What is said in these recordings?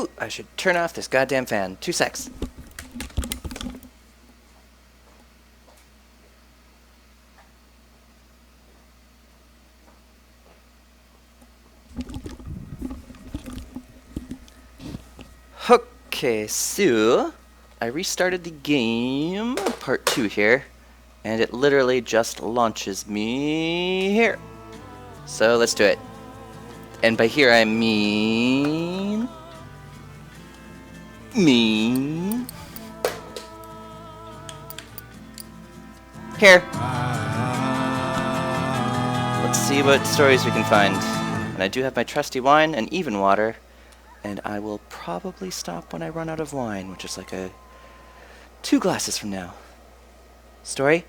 Ooh, I should turn off this goddamn fan. 2 secs. Okay, so I restarted the game, part 2 here, and it literally just launches me here. So let's do it. And by here I mean... Here. Let's see what stories we can find. And I do have my trusty wine and even water. And I will probably stop when I run out of wine, which is like 2 glasses from now. Story?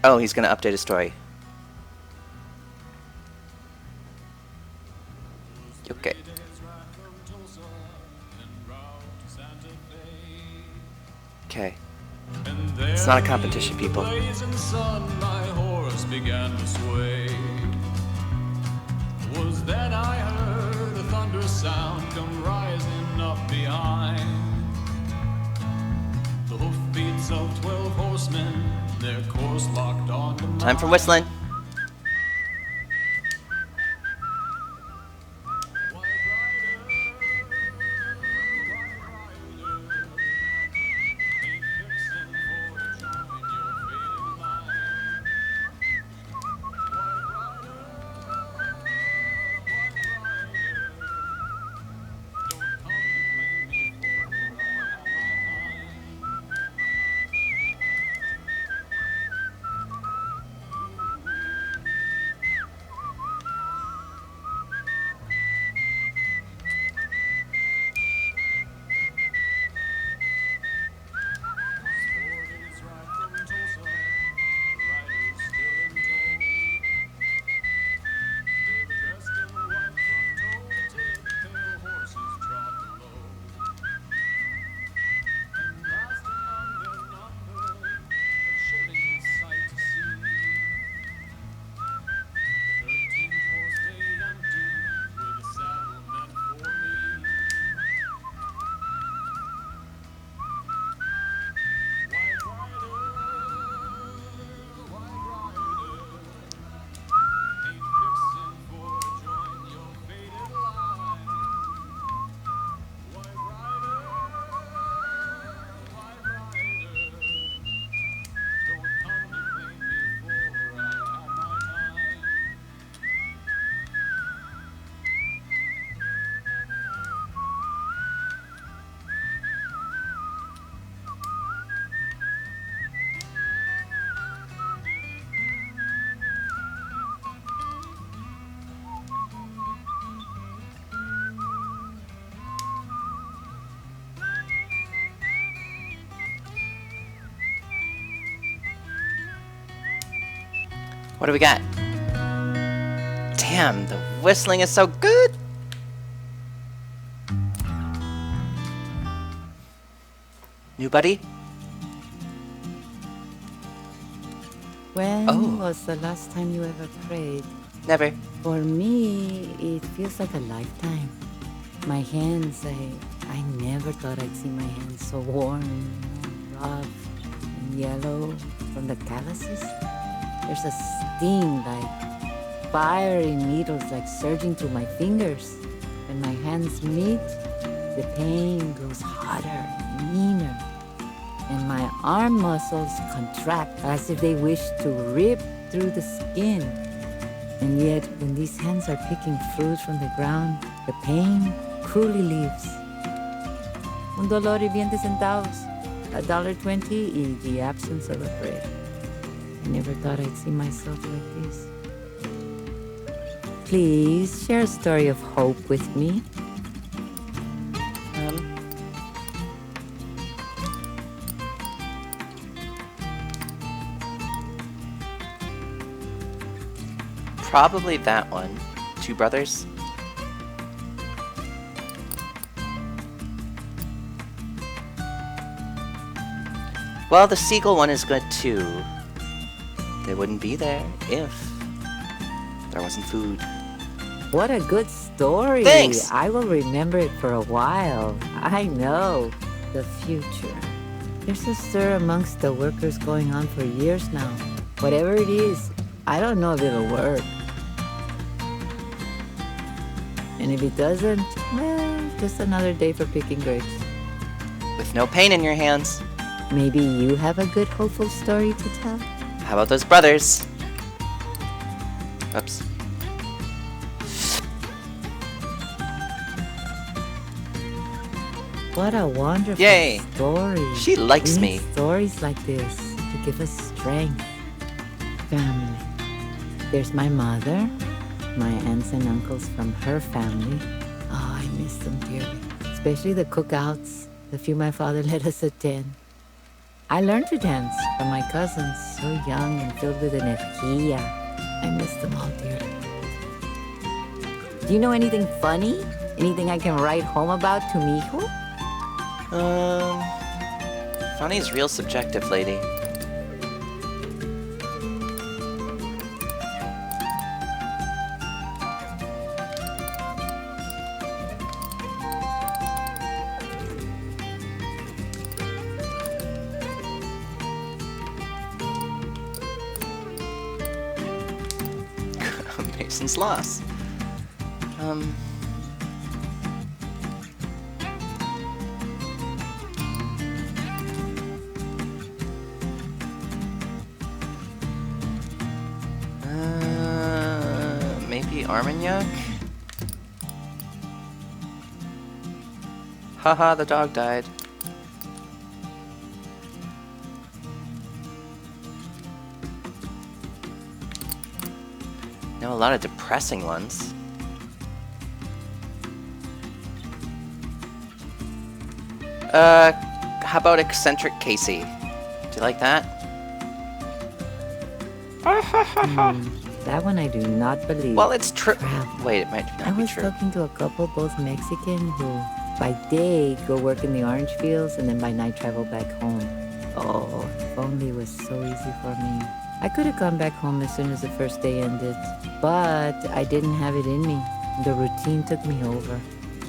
Oh, he's gonna update his story. Okay. Okay. It's not a competition, people. Was then I heard a thunderous sound come rising up behind. The hoofbeats of 12 horsemen, their course locked on to mine. Time for whistling. What do we got? Damn, the whistling is so good! New buddy? When was the last time you ever prayed? Never. For me, it feels like a lifetime. My hands, I never thought I'd see my hands so warm, rough, and yellow from the calluses. There's a sting like fiery needles like surging through my fingers. When my hands meet, the pain grows hotter and meaner. And my arm muscles contract as if they wish to rip through the skin. And yet, when these hands are picking fruit from the ground, the pain cruelly leaves. Un dollar y 20 centavos, $1.20 y the absence of a prayer. I never thought I'd see myself like this. Please share a story of hope with me. Probably that one. 2 brothers. Well, the seagull one is good too. They wouldn't be there if there wasn't food. What a good story. Thanks. I will remember it for a while. I know. The future. There's a stir amongst the workers going on for years now. Whatever it is, I don't know if it'll work. And if it doesn't, well, just another day for picking grapes. With no pain in your hands. Maybe you have a good, hopeful story to tell? How about those brothers? Oops. What a wonderful Yay. story. She likes We me. need stories like this to give us strength. Family. There's my mother, my aunts and uncles from her family. Oh, I miss them dearly. Especially the cookouts, the few my father let us attend. I learned to dance from my cousins, so young and filled with energía. I miss them all dearly. Do you know anything funny? Anything I can write home about to mi hijo? Funny's real subjective, lady. Mason's loss. Maybe Armagnac? Haha, the dog died. Know a lot of depressing ones. How about Eccentric Casey? Do you like that? That one I do not believe. Well, it's true. Travel. Wait, it might I not be was true. talking to a couple, both Mexican, who by day go work in the orange fields and then by night travel back home. Oh, if only it was so easy for me. I could have gone back home as soon as the first day ended, but I didn't have it in me. The routine took me over.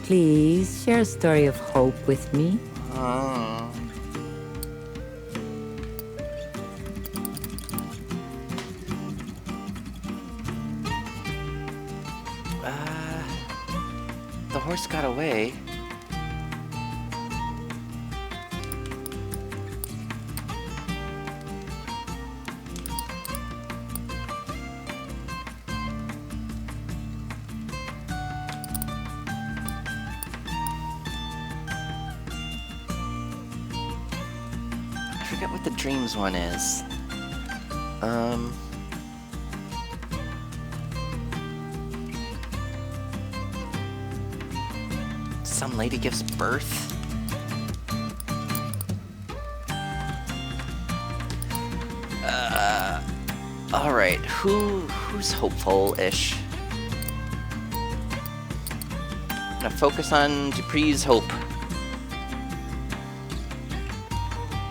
Please share a story of hope with me. The horse got away. I forget what the dreams one is. Some lady gives birth? Alright, who's hopeful-ish? I'm gonna focus on Dupree's hope.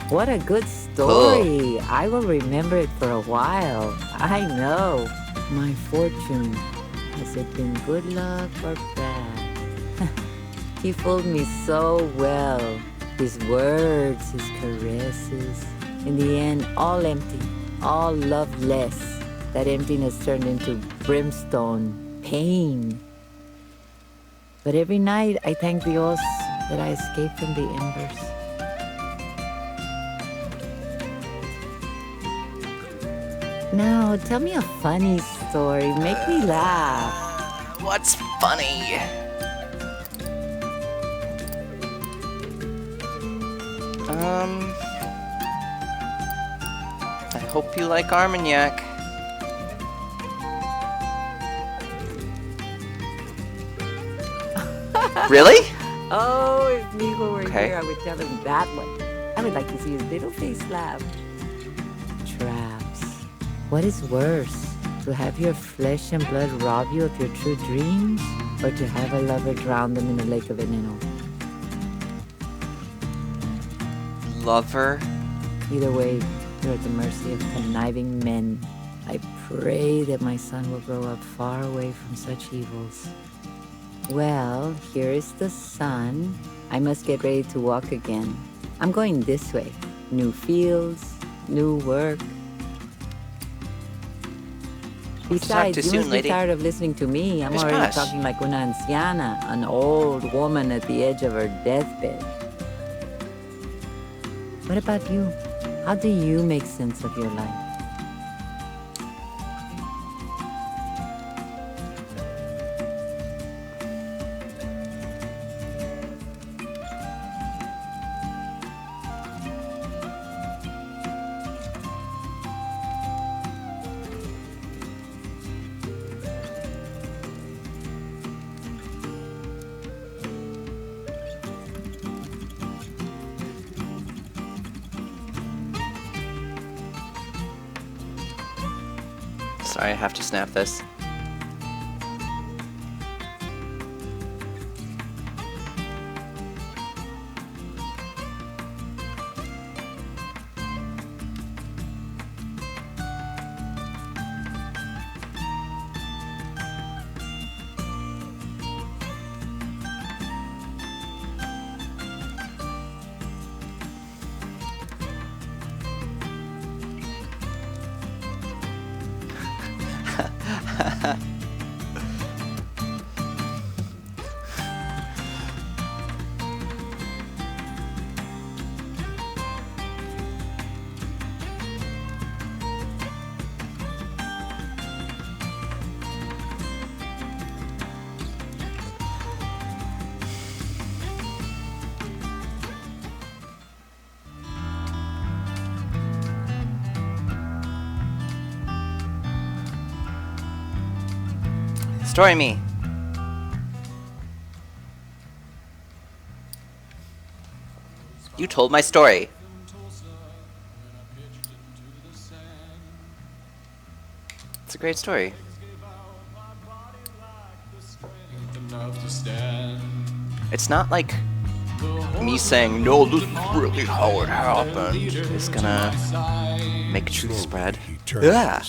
What a good story. I will remember it for a while. I know. My fortune. Has it been good luck or bad? He fooled me so well. His words, his caresses. In the end, all empty, all loveless. That emptiness turned into brimstone, pain. But every night I thank Dios that I escaped from the embers. Now, tell me a funny story. Make me laugh. What's funny? I hope you like Armagnac. Really? Oh, if Mijo were Okay. here, I would tell him that one. I would like to see his little face laugh. Traps. What is worse? To have your flesh and blood rob you of your true dreams? Or to have a lover drown them in a lake of veneno? Lover Either way, you're at the mercy of conniving men. I pray that my son will grow up far away from such evils. Well, here is the sun. I must get ready to walk again. I'm going this way. New fields, new work. Besides, too you soon, must be lady. tired of listening to me. I'm Miss already Pash. talking like una anciana, an old woman at the edge of her deathbed. What about you? How do you make sense of your life? Sorry, I have to snap this. Story me. You told my story. It's a great story. It's not like me saying, no, this is really how it happened, is gonna make truth spread. He turns. Yeah.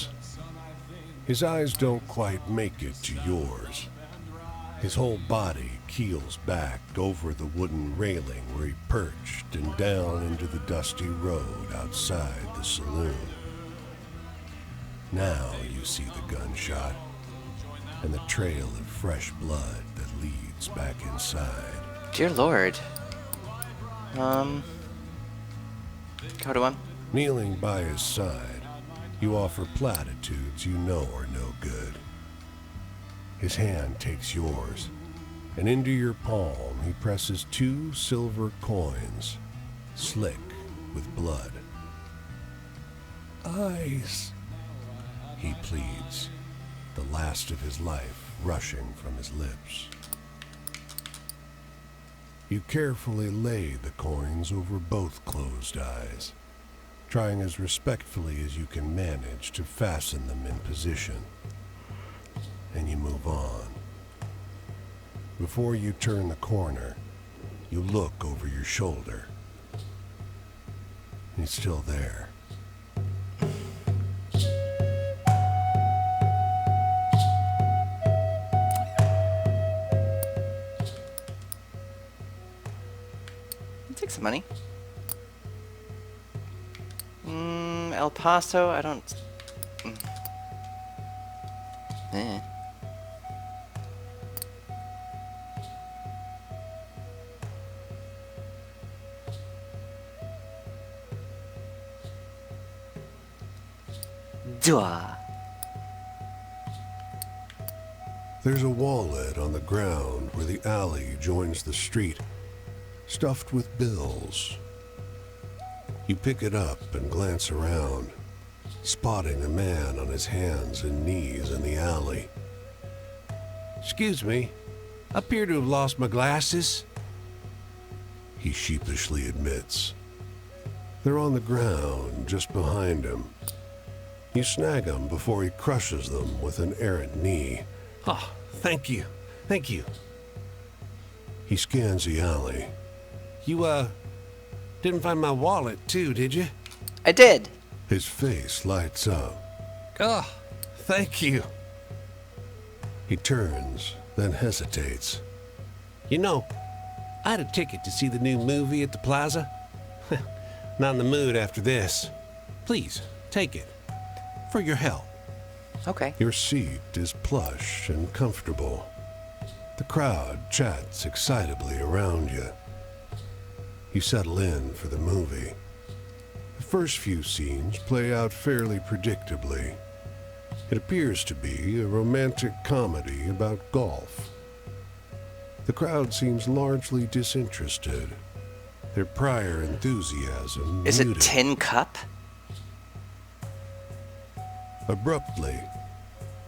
His eyes don't quite make it to yours. His whole body keels back over the wooden railing where he perched and down into the dusty road outside the saloon. Now you see the gunshot and the trail of fresh blood that leads back inside. Dear Lord. Go to him. Kneeling by his side, you offer platitudes you know are no good. His hand takes yours, and into your palm he presses 2 silver coins, slick with blood. Eyes, he pleads, the last of his life rushing from his lips. You carefully lay the coins over both closed eyes, trying as respectfully as you can manage to fasten them in position. And you move on. Before you turn the corner, you look over your shoulder. He's still there. Take some money. El Paso, I don't... Eh. Dua. There's a wallet on the ground where the alley joins the street, stuffed with bills. You pick it up and glance around, spotting a man on his hands and knees in the alley. "Excuse me, appear to have lost my glasses," he sheepishly admits. They're on the ground just behind him. You snag him before he crushes them with an errant knee. "Oh, thank you, thank you." He scans the alley. "You, didn't find my wallet too, did you?" I did. His face lights up. Oh, thank you. He turns, then hesitates. You know, I had a ticket to see the new movie at the plaza. Not in the mood after this. Please, take it. For your health. Okay. Your seat is plush and comfortable. The crowd chats excitably around you. You settle in for the movie. The first few scenes play out fairly predictably. It appears to be a romantic comedy about golf. The crowd seems largely disinterested. Their prior enthusiasm Is it muted. Tin Cup? Abruptly,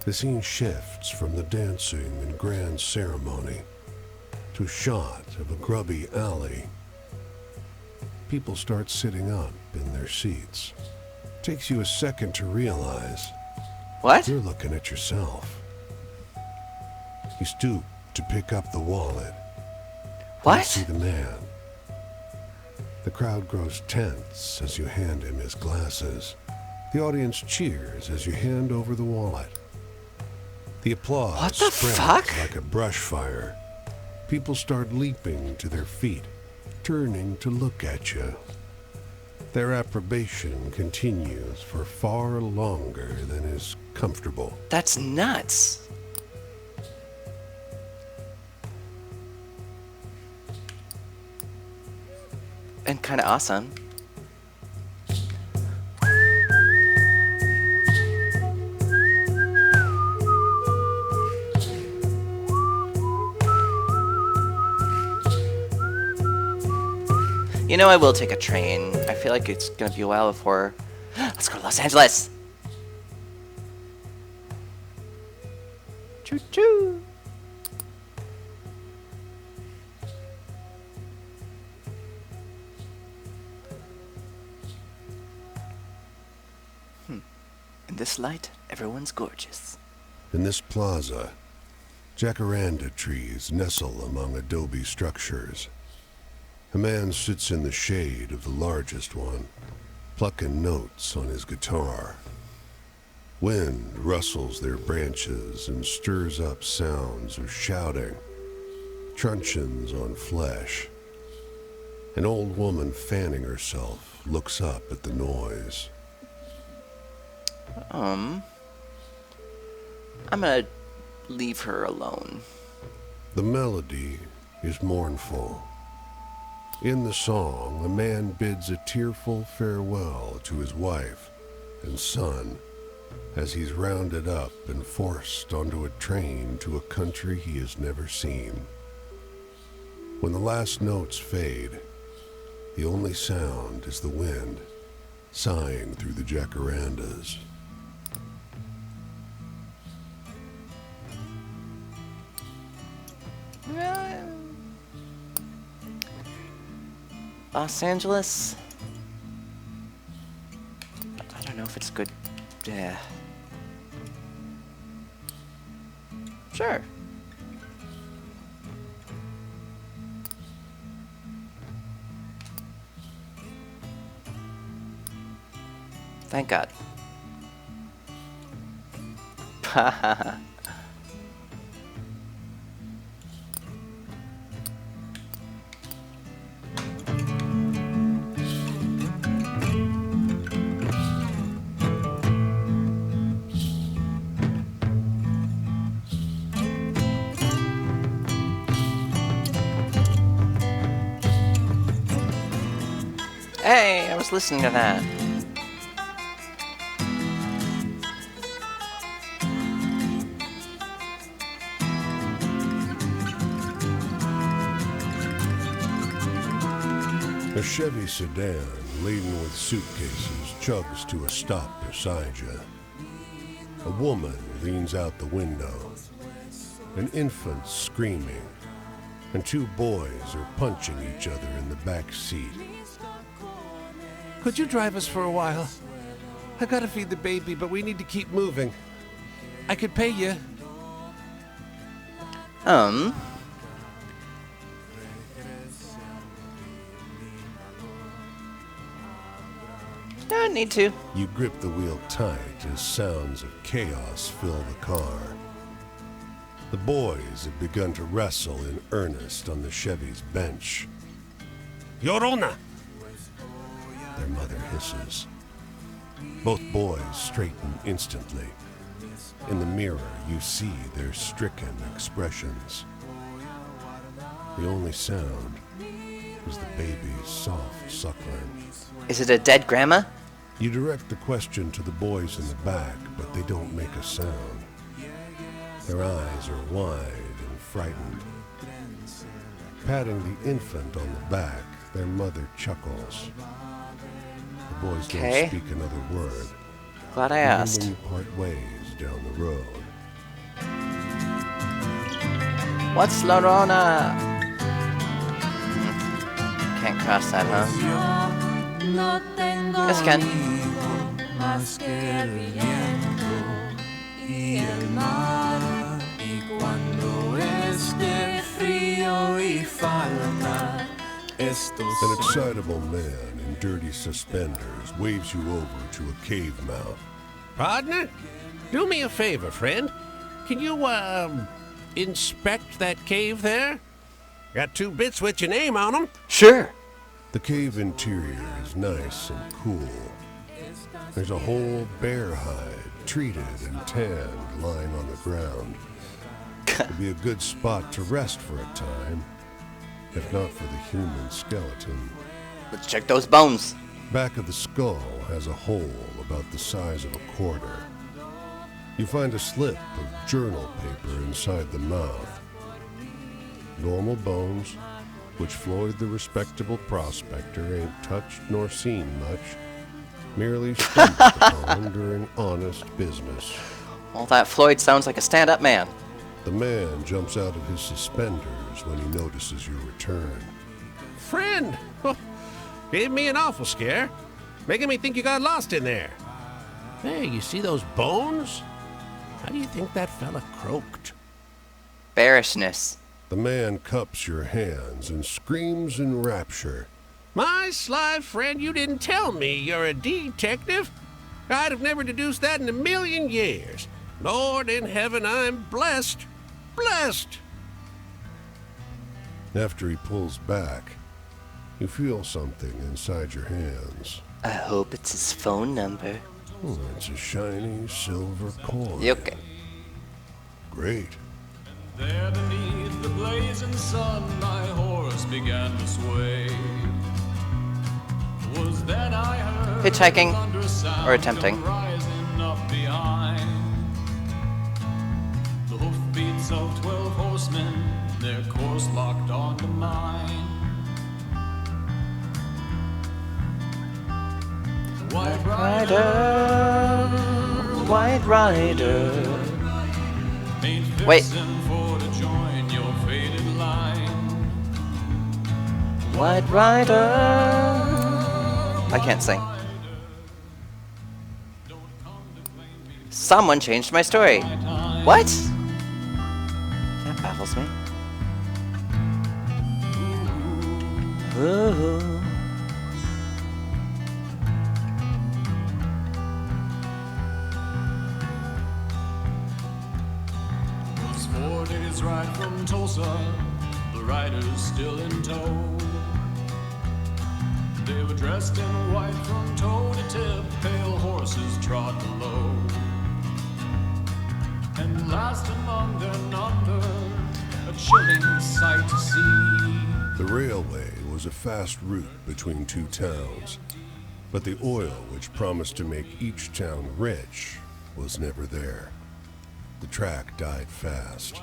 the scene shifts from the dancing and grand ceremony to a shot of a grubby alley. People start sitting up in their seats. Takes you a second to realize What? you're looking at yourself. You stoop to pick up the wallet. You What? see the man. The crowd grows tense as you hand him his glasses. The audience cheers as you hand over the wallet. The applause What the spreads fuck? like a brush fire. People start leaping to their feet, turning to look at you. Their approbation continues for far longer than is comfortable. That's nuts. And kind of awesome. You know, I will take a train. I feel like it's gonna be a while before. Let's go to Los Angeles. Choo choo. In this light, everyone's gorgeous. In this plaza, jacaranda trees nestle among adobe structures. A man sits in the shade of the largest one, plucking notes on his guitar. Wind rustles their branches and stirs up sounds of shouting, truncheons on flesh. An old woman fanning herself looks up at the noise. I'm gonna leave her alone. The melody is mournful. In the song, a man bids a tearful farewell to his wife and son as he's rounded up and forced onto a train to a country he has never seen. When the last notes fade, the only sound is the wind sighing through the jacarandas. Los Angeles? I don't know if it's good. Yeah. Sure. Thank God. Hey, I was listening to that. A Chevy sedan laden with suitcases chugs to a stop beside you. A woman leans out the window. An infant screaming, and two boys are punching each other in the back seat. Could you drive us for a while? I gotta feed the baby, but we need to keep moving. I could pay you. Don't need to. You grip the wheel tight as sounds of chaos fill the car. The boys have begun to wrestle in earnest on the Chevy's bench. Yorona! Their mother hisses. Both boys straighten instantly. In the mirror, you see their stricken expressions. The only sound is the baby's soft suckling. Is it a dead grandma? You direct the question to the boys in the back, but they don't make a sound. Their eyes are wide and frightened. Patting the infant on the back, their mother chuckles. The boys Okay. don't speak another word. Glad I Even asked. when you part ways down the road. What's Lorona? Can't cross that, huh? Yes, Ken. Más que el viento y el mar, y cuando esté frío y falta estos. An excitable man in dirty suspenders waves you over to a cave mouth. Partner, do me a favor, friend. Can you, inspect that cave there? Got 2 bits with your name on them. Sure. The cave interior is nice and cool. There's a whole bear hide, treated and tanned, lying on the ground. It'd be a good spot to rest for a time, if not for the human skeleton. Let's check those bones. Back of the skull has a hole about the size of a quarter. You find a slip of journal paper inside the mouth. Normal bones, which Floyd the respectable prospector ain't touched nor seen much, merely stumbled upon during honest business. All that Floyd sounds like a stand-up man. The man jumps out of his suspenders when he notices your return. Friend! Oh, gave me an awful scare. Making me think you got lost in there. Hey, you see those bones? How do you think that fella croaked? Bearishness. The man cups your hands and screams in rapture. My sly friend, you didn't tell me you're a detective. I'd have never deduced that in a million years. Lord in heaven, I'm blessed. Blessed! After he pulls back, you feel something inside your hands. I hope it's his phone number. Oh, it's a shiny silver coin. Okay. Great. There beneath the blazing sun, my horse began to sway. Was then I heard Hitchhiking, thunder sound or attempting. come rising up behind. The hoofbeats of 12 horsemen, their course locked onto mine. White Rider, White Rider. ain't Wait. fixin' for to join your faded line. White Rider. I can't sing. Someone changed my story. What? That baffles me. Ooh. It's 4 days ride from Tulsa, the riders still in tow. They were dressed in white from toe to tip, pale horses trot below. And last among their number, a chilling sight to see. The railway was a fast route between 2 towns, but the oil which promised to make each town rich was never there. The track died fast.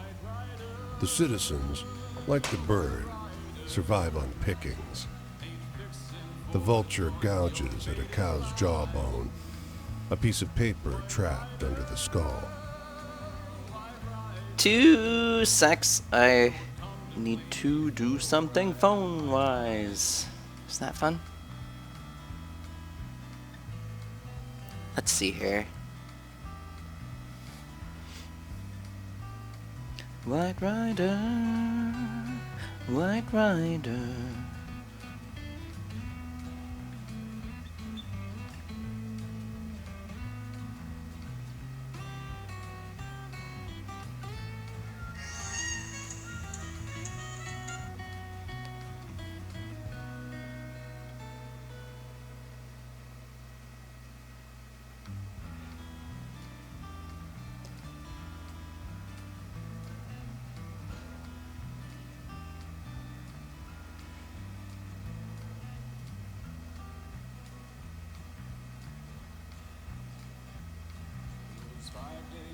The citizens, like the bird, survive on pickings. The vulture gouges at a cow's jawbone, a piece of paper trapped under the skull. 2 secs. I need to do something phone-wise. Is that fun? Let's see here. White Rider, White Rider.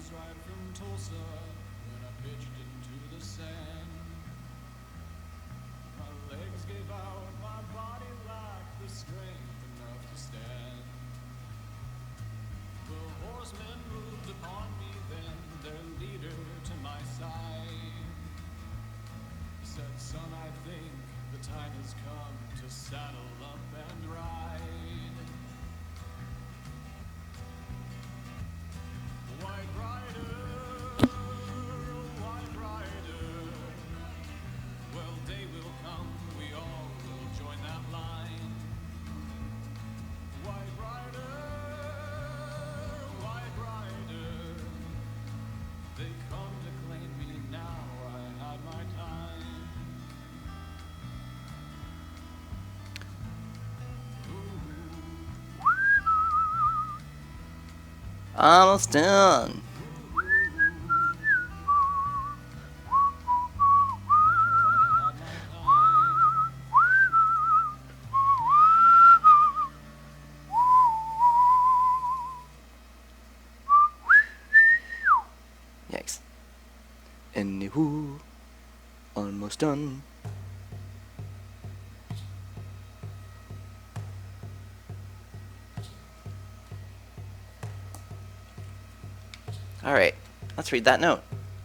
days right from Tulsa when I pitched into the sand. My legs gave out, my body lacked the strength enough to stand. The horsemen moved upon me then, their leader to my side. Said, son, I think the time has come to saddle up and ride. White rider, white rider, well, day will come, we all will join that line. White rider, they come to claim me now, I had my time. Almost done. Yikes. Anywho, almost done. Alright, let's read that note.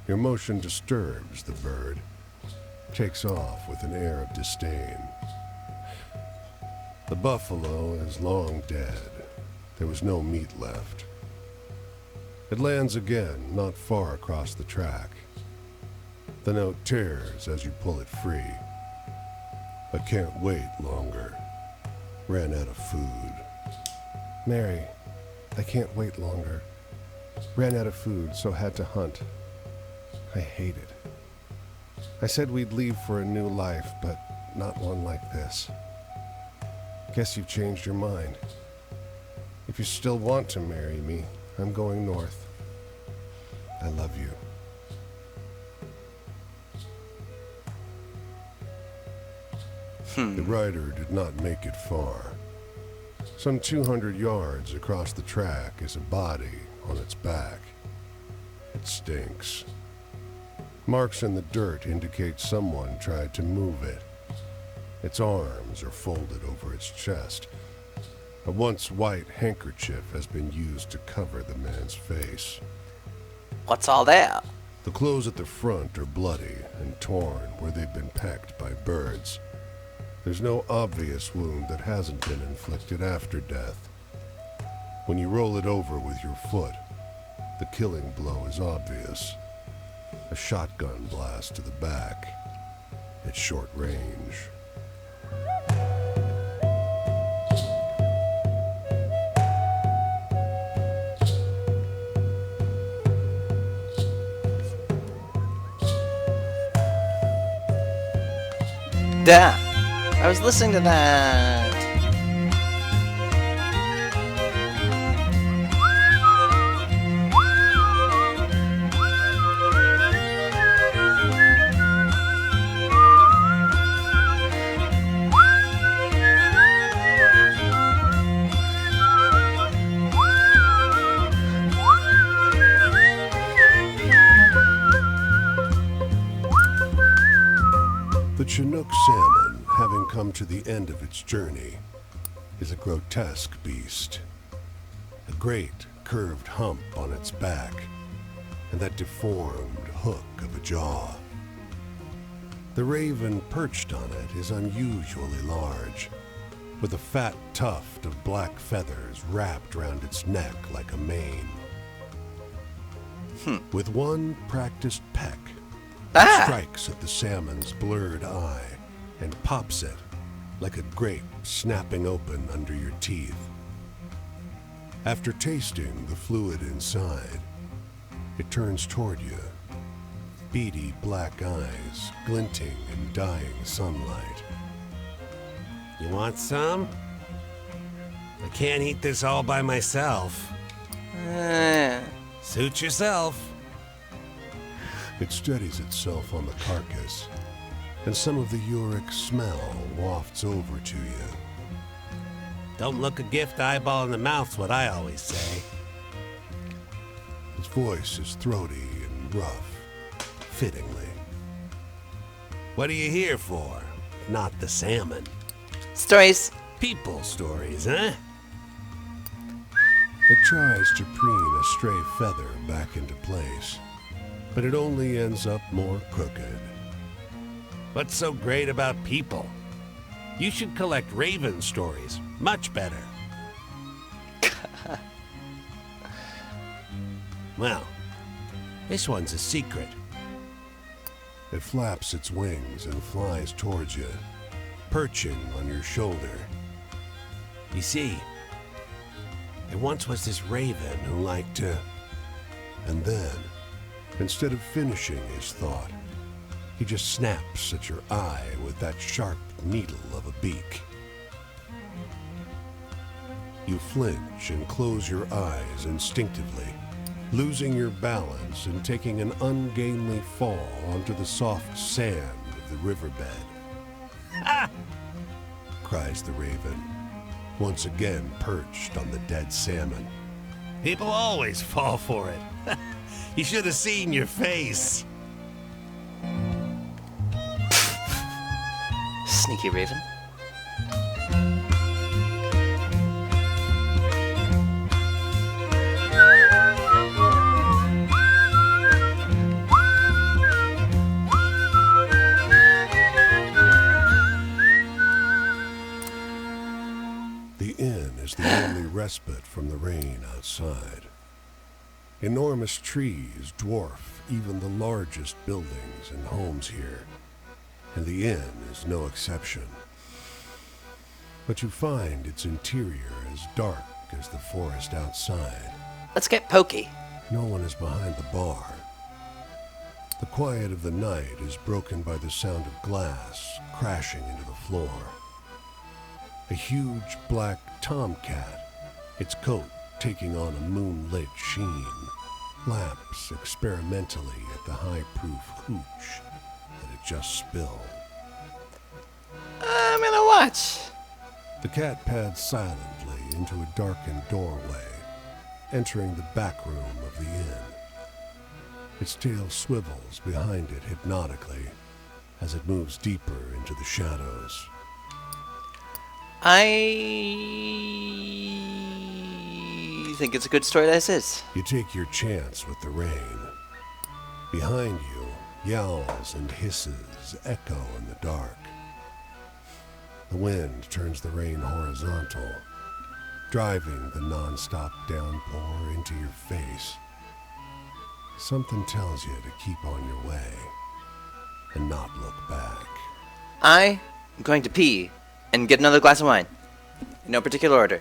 Your motion disturbs the bird. Takes off with an air of disdain. The buffalo is long dead. There was no meat left. It lands again, not far across the track. The note tears as you pull it free. I can't wait longer. Ran out of food. Mary, I can't wait longer. Ran out of food, so had to hunt. I hate it. I said we'd leave for a new life, but not one like this. Guess you've changed your mind. If you still want to marry me, I'm going north. I love you. The rider did not make it far. Some 200 yards across the track is a body on its back. It stinks. Marks in the dirt indicate someone tried to move it. Its arms are folded over its chest. A once white handkerchief has been used to cover the man's face. What's all that? The clothes at the front are bloody and torn where they've been pecked by birds. There's no obvious wound that hasn't been inflicted after death. When you roll it over with your foot, the killing blow is obvious. A shotgun blast to the back. At short range. Damn. I was listening to that. The Chinook salmon, having come to the end of its journey, is a grotesque beast. A great curved hump on its back, and that deformed hook of a jaw. The raven perched on it is unusually large, with a fat tuft of black feathers wrapped round its neck like a mane. With one practiced peck, it strikes at the salmon's blurred eye and pops it like a grape snapping open under your teeth. After tasting the fluid inside, it turns toward you, beady black eyes glinting in dying sunlight. You want some? I can't eat this all by myself. Suit yourself. It steadies itself on the carcass, and some of the uric smell wafts over to you. Don't look a gift eyeball in the mouth's what I always say. Its voice is throaty and rough, fittingly. What are you here for? Not the salmon. Stories. People stories, huh? It tries to preen a stray feather back into place, but it only ends up more crooked. What's so great about people? You should collect raven stories. Much better. Well, this one's a secret. It flaps its wings and flies towards you, perching on your shoulder. You see, there once was this raven who liked to... And then, instead of finishing his thought, he just snaps at your eye with that sharp needle of a beak. You flinch and close your eyes instinctively, losing your balance and taking an ungainly fall onto the soft sand of the riverbed. Ah! Cries the raven, once again perched on the dead salmon. People always fall for it. You should have seen your face. Sneaky raven. The inn is the only respite from the rain outside. Enormous trees dwarf even the largest buildings and homes here, and the inn is no exception. But you find its interior as dark as the forest outside. Let's get pokey. No one is behind the bar. The quiet of the night is broken by the sound of glass crashing into the floor. A huge black tomcat, its coat taking on a moonlit sheen, laps experimentally at the high-proof hooch that it just spilled. I'm gonna watch. The cat pads silently into a darkened doorway, entering the back room of the inn. Its tail swivels behind it hypnotically as it moves deeper into the shadows. I think it's a good story as is. You take your chance with the rain. Behind you, yowls and hisses echo in the dark. The wind turns the rain horizontal, driving the non-stop downpour into your face. Something tells you to keep on your way and not look back. I am going to pee and get another glass of wine. In no particular order.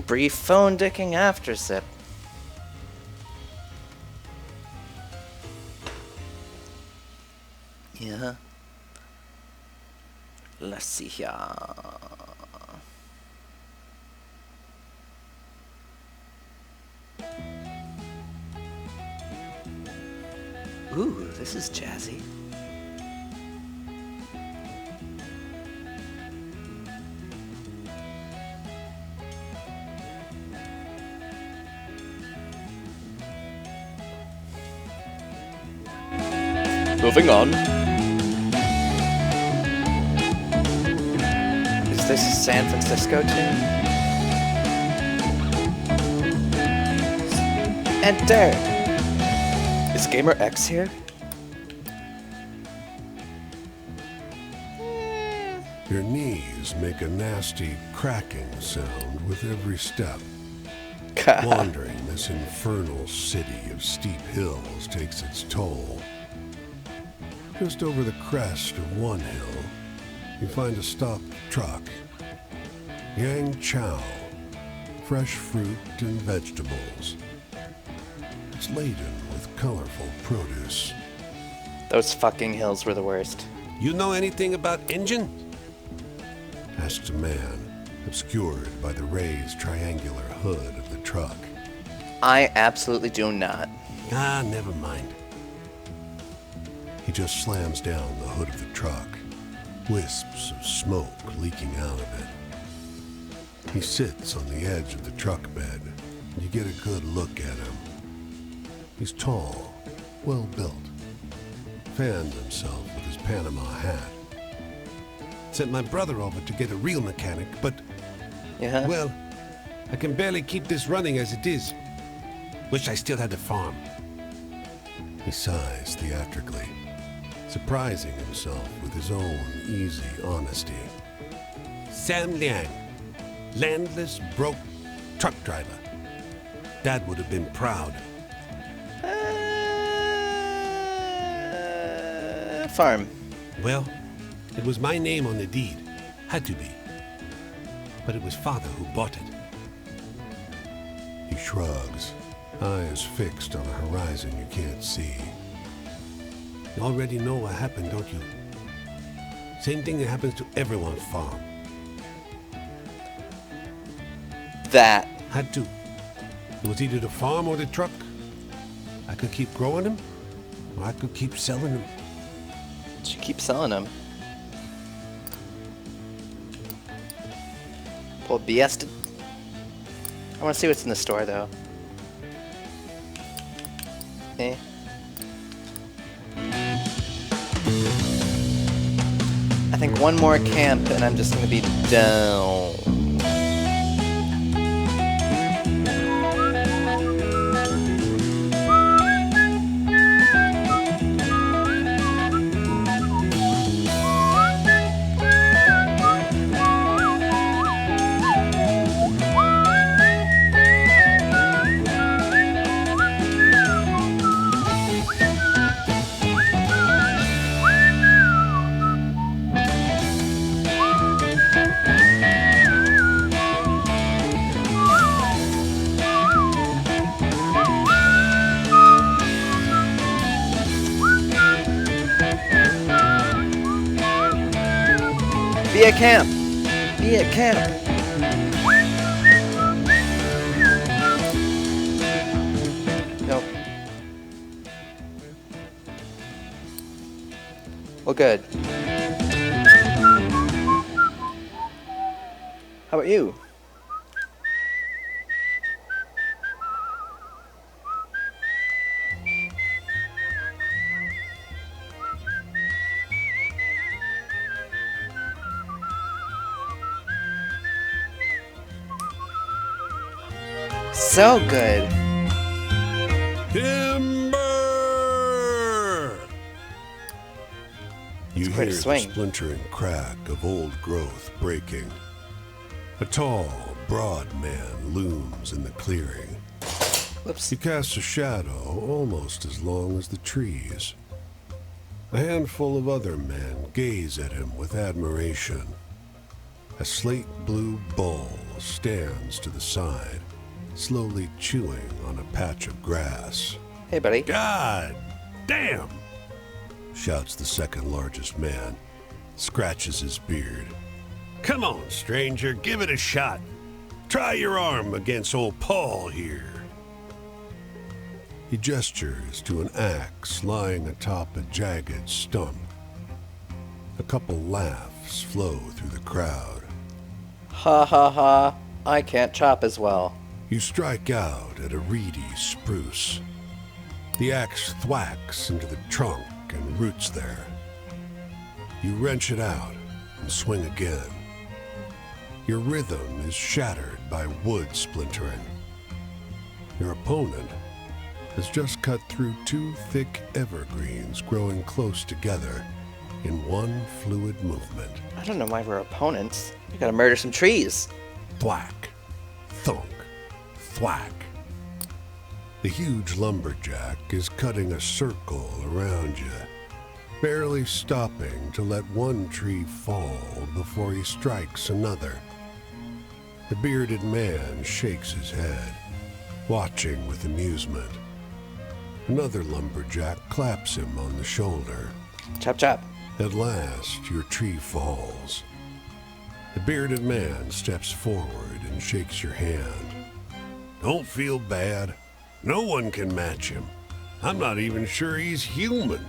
brief phone dicking after sip. Yeah. Let's see here. Ooh, this is jazzy. Moving on. Is this a San Francisco tune? Enter! Is Gamer X here? Your knees make a nasty cracking sound with every step. Wandering this infernal city of steep hills takes its toll. Just over the crest of one hill, you find a stopped truck. Yang Chow, fresh fruit and vegetables. It's laden with colorful produce. Those fucking hills were the worst. You know anything about engine? Asks a man, obscured by the raised triangular hood of the truck. I absolutely do not. Ah, never mind. He just slams down the hood of the truck, wisps of smoke leaking out of it. He sits on the edge of the truck bed, and you get a good look at him. He's tall, well built, fanned himself with his Panama hat. Sent my brother over to get a real mechanic, but, Yeah? well, I can barely keep this running as it is. Wish I still had a farm. He sighs theatrically, surprising himself with his own easy honesty. Sam Liang, landless, broke truck driver. Dad would have been proud. Farm. Well, it was my name on the deed. Had to be. But it was father who bought it. He shrugs, eyes fixed on a horizon you can't see. You already know what happened, don't you? Same thing that happens to everyone's farm. That. Had to. It was either the farm or the truck. I could keep growing them, or I could keep selling them. She keeps selling them. Pull BS. I want to see what's in the store, though. Eh. I think one more camp, and I'm just gonna be down. Be a camp! Be a camp! Nope. Well, good. How about you? So good. Timber! You quite a hear the swing. splintering crack of old growth breaking. A tall, broad man looms in the clearing. Whoops. He casts a shadow almost as long as the trees. A handful of other men gaze at him with admiration. A slate blue bull stands to the side, slowly chewing on a patch of grass. Hey, buddy. God damn! Shouts the second largest man, scratches his beard. Come on, stranger, give it a shot. Try your arm against old Paul here. He gestures to an axe lying atop a jagged stump. A couple laughs flow through the crowd. Ha ha ha. I can't chop as well. You strike out at a reedy spruce. The axe thwacks into the trunk and roots there. You wrench it out and swing again. Your rhythm is shattered by wood splintering. Your opponent has just cut through two thick evergreens growing close together in one fluid movement. I don't know why we're opponents. We gotta murder some trees. Thwack, thunk, thwack. The huge lumberjack is cutting a circle around you, barely stopping to let one tree fall before he strikes another. The bearded man shakes his head, watching with amusement. Another lumberjack claps him on the shoulder. Chop chop. At last, your tree falls. The bearded man steps forward and shakes your hand. Don't feel bad. No one can match him. I'm not even sure he's human.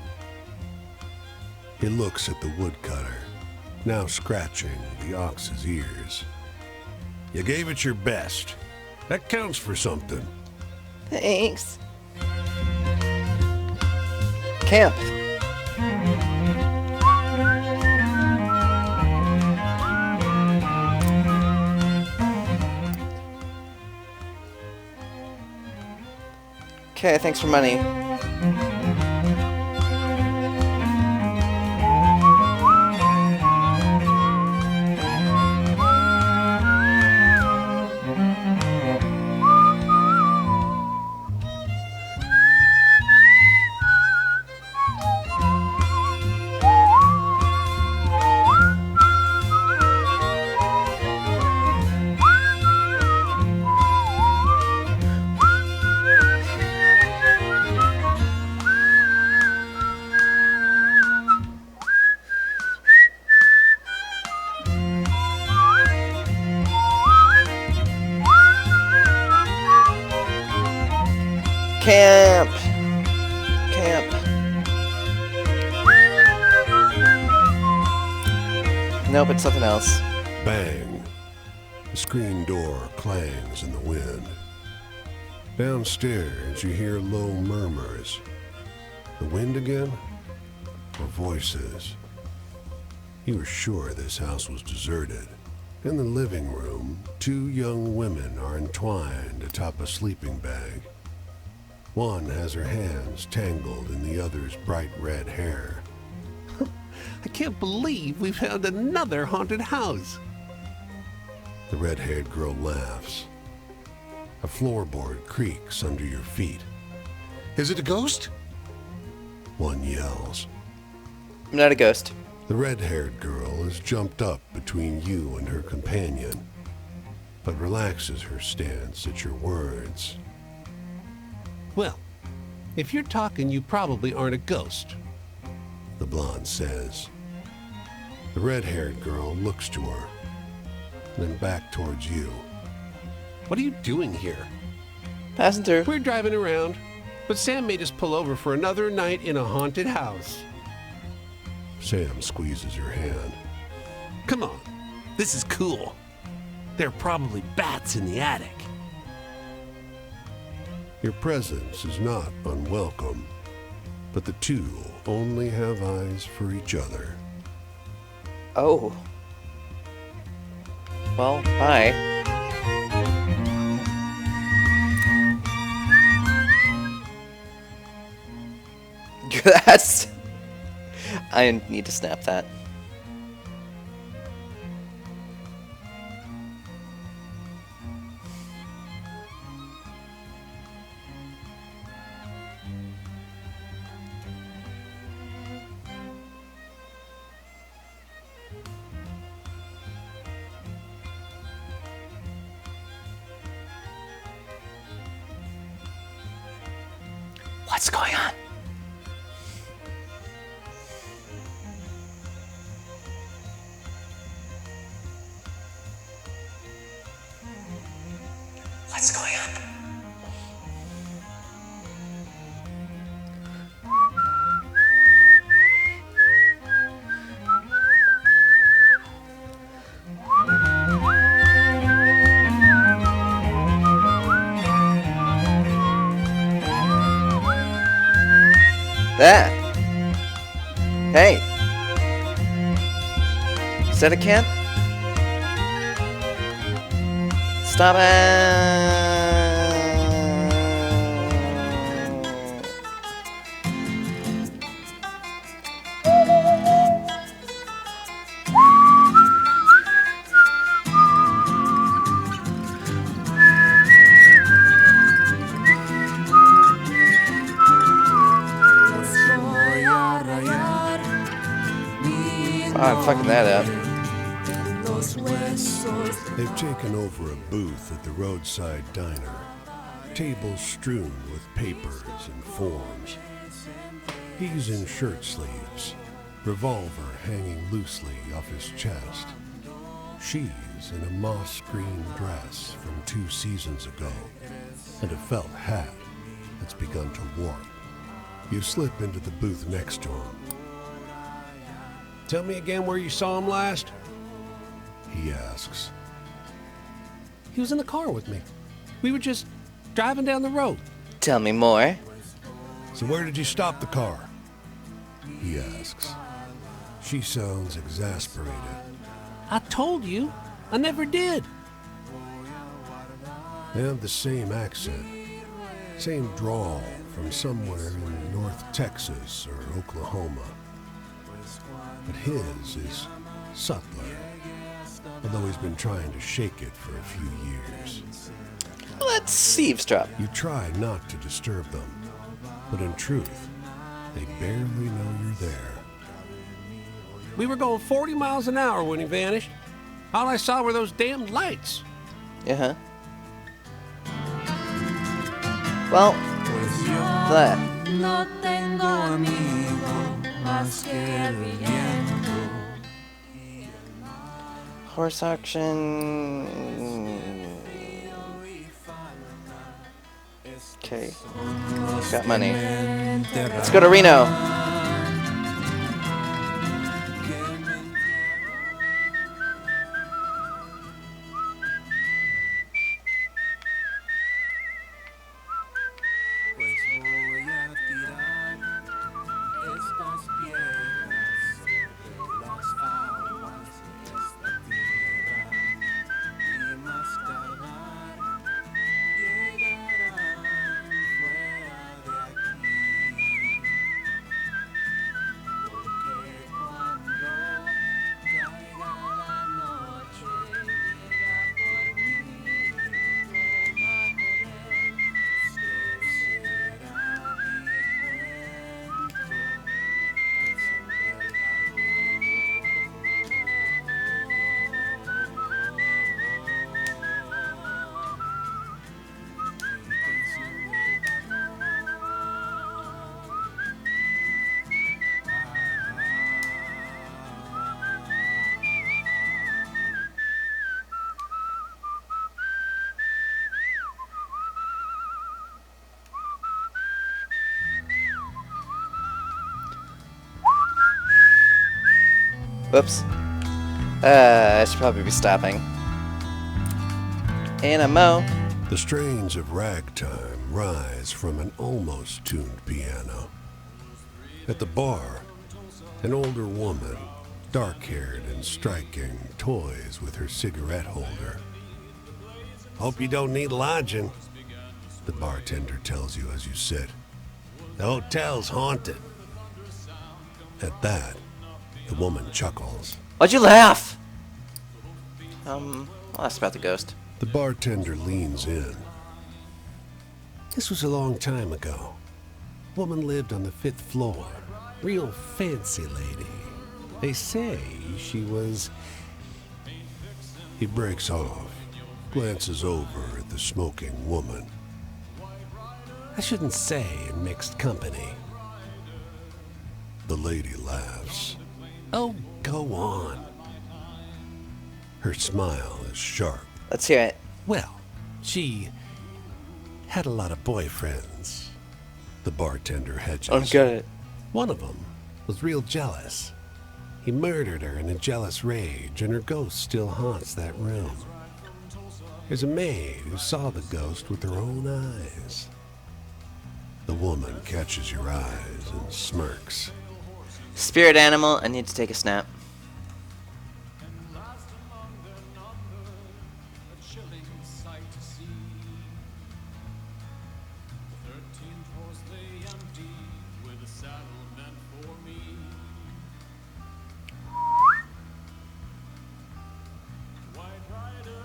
He looks at the woodcutter, now scratching the ox's ears. You gave it your best. That counts for something. Thanks. Camp. Okay, thanks for money. Camp! Camp. Nope, it's something else. Bang. The screen door clangs in the wind. Downstairs, you hear low murmurs. The wind again? Or voices? You are sure this house was deserted. In the living room, two young women are entwined atop a sleeping bag. One has her hands tangled in the other's bright red hair. I can't believe we found another haunted house. The red-haired girl laughs. A floorboard creaks under your feet. Is it a ghost? One yells. I'm not a ghost. The red-haired girl has jumped up between you and her companion, but relaxes her stance at your words. Well, if you're talking, you probably aren't a ghost. The blonde says. The red-haired girl looks to her, then back towards you. What are you doing here? Passing through. We're driving around, but Sam made us pull over for another night in a haunted house. Sam squeezes her hand. Come on, this is cool. There are probably bats in the attic. Your presence is not unwelcome, but the two only have eyes for each other. Oh. Well, bye. That's... I need to snap that. What's going on? What's going on? That. Hey. Is that a cat? Stop it. Oh, I'm fucking that up. They've taken over a booth at the roadside diner. Tables strewn with papers and forms. He's in shirt sleeves, revolver hanging loosely off his chest. She's in a moss green dress from 2 seasons ago, and a felt hat that's begun to warp. You slip into the booth next to him. Tell me again where you saw him last? He asks. He was in the car with me. We were just driving down the road. Tell me more. So where did you stop the car? He asks. She sounds exasperated. I told you. I never did. They have the same accent, same drawl from somewhere in North Texas or Oklahoma. But his is subtler, although he's been trying to shake it for a few years. Let's eavesdrop. You try not to disturb them, but in truth, they barely know you're there. We were going 40 miles an hour when he vanished. All I saw were those damn lights. Yeah. Well, that. No tengo amigo más que el viento. Horse auction. Okay. Got money. Let's go to Reno. Whoops. I should probably be stopping. Animo. The strains of ragtime rise from an almost tuned piano. At the bar, an older woman, dark-haired and striking, toys with her cigarette holder. Hope you don't need lodging. The bartender tells you as you sit. The hotel's haunted. At that, the woman chuckles. Why'd you laugh? I'll ask about the ghost. The bartender leans in. This was a long time ago. Woman lived on the 5th floor. Real fancy lady. They say she was... He breaks off, glances over at the smoking woman. I shouldn't say in mixed company. The lady laughs. Oh, go on. Her smile is sharp. Let's hear it. Well, she had a lot of boyfriends. The bartender hedges. I'm good. One of them was real jealous. He murdered her in a jealous rage, and her ghost still haunts that room. There's a maid who saw the ghost with her own eyes. The woman catches your eyes and smirks. Spirit animal, I need to take a snap. Last among their number, a chilling sight to see. The 13th horse lay empty, with a saddle meant for me. White rider,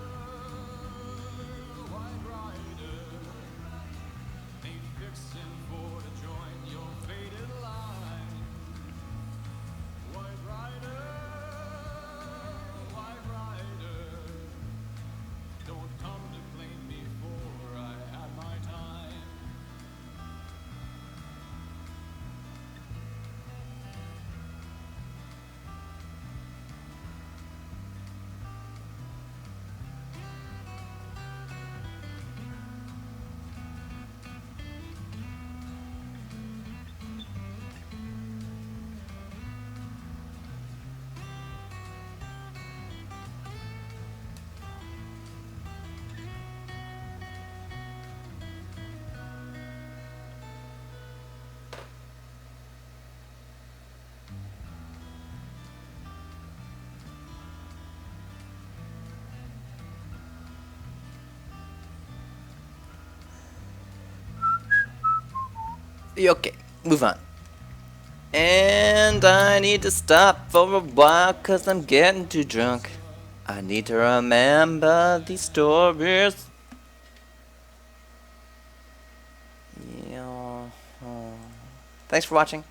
ain't fixin' for to join your faded line. White rider, don't come to claim me for I had my time. Okay, move on. And I need to stop for a while cause I'm getting too drunk. I need to remember these stories. Yeah. Thanks for watching.